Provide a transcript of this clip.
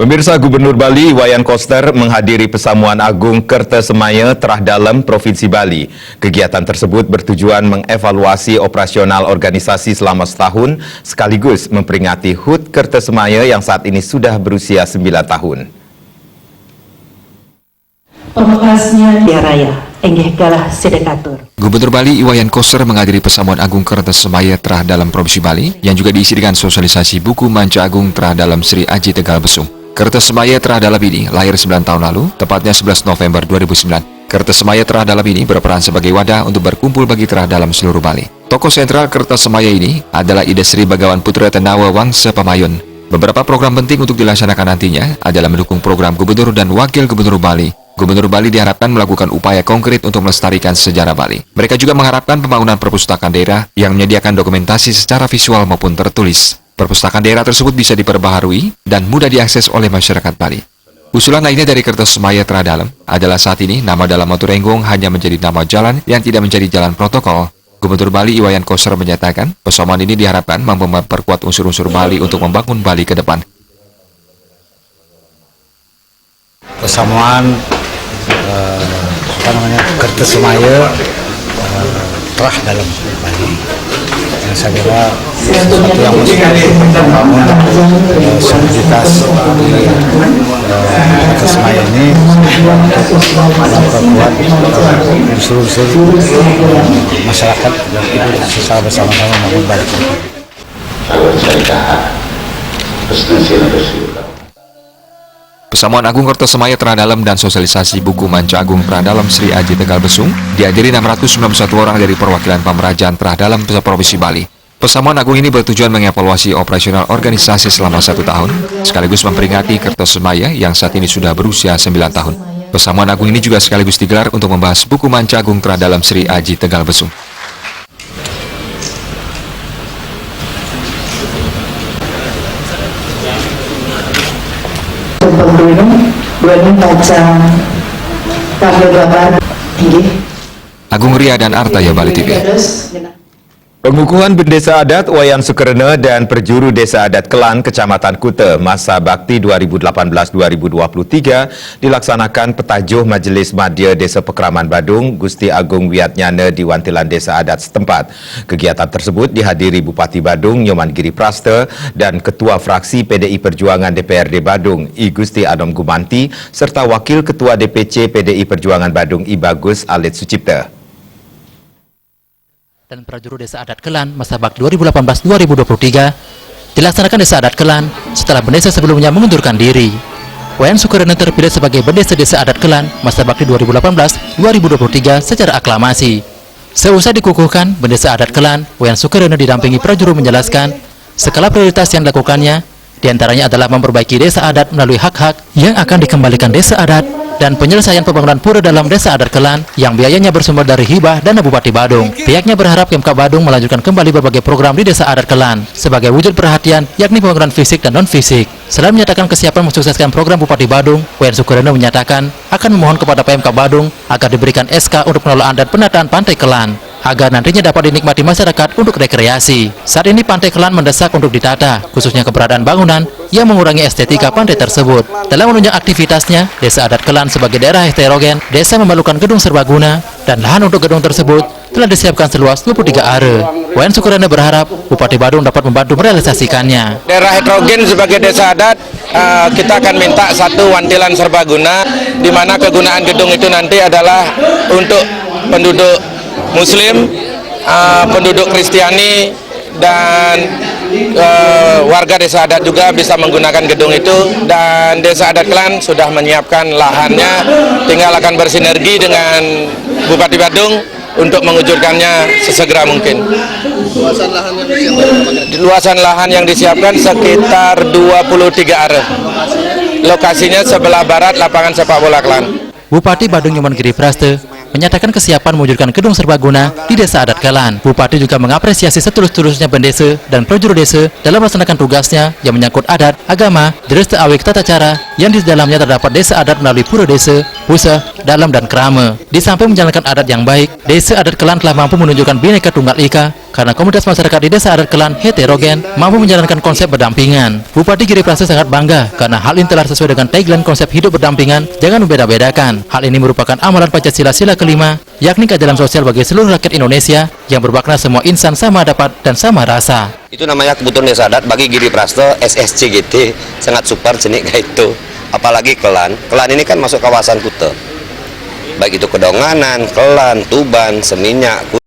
Pemirsa, Gubernur Bali Iwayan Koster menghadiri Pesamuan Agung Kertasemaya Terah Dalam Provinsi Bali. Kegiatan tersebut bertujuan mengevaluasi operasional organisasi selama setahun sekaligus memperingati HUT Kertasemaya yang saat ini sudah berusia 9 tahun. Pemekasnya Raya enggih galah sedekatur. Gubernur Bali Iwayan Koster menghadiri Pesamuan Agung Kertasemaya Terah Dalam Provinsi Bali yang juga diisi dengan sosialisasi buku Manca Agung Terah Dalam Sri Aji Tegal Besung. Kertasemaya Terah Dalam ini lahir 9 tahun lalu, tepatnya 11 November 2009. Kertasemaya Terah Dalam ini berperan sebagai wadah untuk berkumpul bagi terah dalam seluruh Bali. Tokoh sentral Kertasemaya ini adalah Ida Sri Bagawan Putra Tenawa Wangsa Pamayun. Beberapa program penting untuk dilaksanakan nantinya adalah mendukung program Gubernur dan Wakil Gubernur Bali. Gubernur Bali diharapkan melakukan upaya konkret untuk melestarikan sejarah Bali. Mereka juga mengharapkan pembangunan perpustakaan daerah yang menyediakan dokumentasi secara visual maupun tertulis. Perpustakaan daerah tersebut bisa diperbaharui dan mudah diakses oleh masyarakat Bali. Usulan lainnya dari Kertasemaya Terah Dalam adalah saat ini nama dalam Moturenggong hanya menjadi nama jalan yang tidak menjadi jalan protokol. Gubernur Bali Iwayan Koster menyatakan pesamuan ini diharapkan mampu memperkuat unsur-unsur Bali untuk membangun Bali ke depan. Pesamuan Kertasemaya Terah Dalam Bali yang saya kira sesuatu yang mesti membangun soliditas Kertasemaya ini memperkuat unsur-unsur masyarakat dan itu secara bersama-sama membangun Bali. Pesamuan Agung Kertasemaya Terah Dalam dan sosialisasi buku Manca Agung Terah Dalam Sri Aji Tegal Besung dihadiri 691 orang dari perwakilan Pemerajaan Terah Dalam Provinsi Bali. Pesamuan Agung ini bertujuan mengevaluasi operasional organisasi selama 1 tahun, sekaligus memperingati Kertasemaya yang saat ini sudah berusia 9 tahun. Pesamuan Agung ini juga sekaligus digelar untuk membahas buku Manca Agung Terah Dalam Sri Aji Tegal Besung. Agung Ria dan Artaya Bali TV. Pengukuhan Bendesa Adat Wayan Sukerna dan Perjuru Desa Adat Kelan Kecamatan Kuta masa bakti 2018-2023 dilaksanakan petajuh Majlis Madya Desa Pekraman Badung Gusti Agung Wiatnyana di Wantilan Desa Adat setempat. Kegiatan tersebut dihadiri Bupati Badung Nyoman Giri Praste dan Ketua Fraksi PDI Perjuangan DPRD Badung I Gusti Anom Gumanti serta Wakil Ketua DPC PDI Perjuangan Badung I Bagus Alit Sucipta. Dan Prajuru Desa Adat Kelan masa bakti 2018-2023 dilaksanakan Desa Adat Kelan setelah Bendesa sebelumnya mengundurkan diri. Wayan Sukerna terpilih sebagai Bendesa Desa Adat Kelan masa bakti 2018-2023 secara aklamasi. Seusai dikukuhkan Bendesa Adat Kelan, Wayan Sukerna didampingi Prajuru menjelaskan skala prioritas yang dilakukannya diantaranya adalah memperbaiki desa adat melalui hak-hak yang akan dikembalikan desa adat dan penyelesaian pembangunan pura dalam Desa Adat Kelan yang biayanya bersumber dari hibah dana Bupati Badung. Pihaknya berharap Pemkab Badung melanjutkan kembali berbagai program di Desa Adat Kelan sebagai wujud perhatian yakni pembangunan fisik dan non-fisik. Selain menyatakan kesiapan mensukseskan program Bupati Badung, Wayan Sukerna menyatakan akan memohon kepada Pemkab Badung agar diberikan SK untuk pengelolaan dan penataan Pantai Kelan agar nantinya dapat dinikmati masyarakat untuk rekreasi. Saat ini Pantai Kelan mendesak untuk ditata, khususnya keberadaan bangunan yang mengurangi estetika pantai tersebut. Dalam menunjang aktivitasnya, Desa Adat Kelan sebagai daerah heterogen, desa memerlukan gedung serbaguna, dan lahan untuk gedung tersebut telah disiapkan seluas 23 are. Wayan Sukerna berharap Bupati Badung dapat membantu merealisasikannya. Daerah heterogen sebagai desa adat, kita akan minta satu wantilan serbaguna, di mana kegunaan gedung itu nanti adalah untuk penduduk Muslim, penduduk Kristiani, dan warga Desa Adat juga bisa menggunakan gedung itu. Dan Desa Adat Kelan sudah menyiapkan lahannya, tinggal akan bersinergi dengan Bupati Badung untuk mewujudkannya sesegera mungkin. Luasan lahan yang disiapkan sekitar 23 are. Lokasinya sebelah barat lapangan sepak bola Kelan. Bupati Badung Nyoman Giri Praste menyatakan kesiapan mewujudkan gedung serbaguna di Desa Adat Kelan. Bupati juga mengapresiasi setulus-tulusnya Bendesa dan Prajuru Desa dalam melaksanakan tugasnya yang menyangkut adat, agama, Dres Awik Tata Cara yang di dalamnya terdapat Desa Adat melalui Pura Desa Puseh, Dalam, dan Krame. Di samping menjalankan adat yang baik, Desa Adat Kelan telah mampu menunjukkan Bhinneka Tunggal Ika karena komunitas masyarakat di Desa Adat Kelan heterogen, mampu menjalankan konsep berdampingan. Bupati Giri Prasetyo sangat bangga karena hal ini telah sesuai dengan tagline konsep hidup berdampingan, jangan membeda-bedakan. Hal ini merupakan amalan Pancasila Sila kelima, yakni keadilan sosial bagi seluruh rakyat Indonesia yang bermakna semua insan sama dapat dan sama rasa. Itu namanya kebutuhan desa adat bagi Giri Prasetyo SSCGT sangat super jenik kayak itu. Apalagi Kelan ini kan masuk kawasan Kute, baik itu Kedonganan, Kelan, Tuban, Seminyak.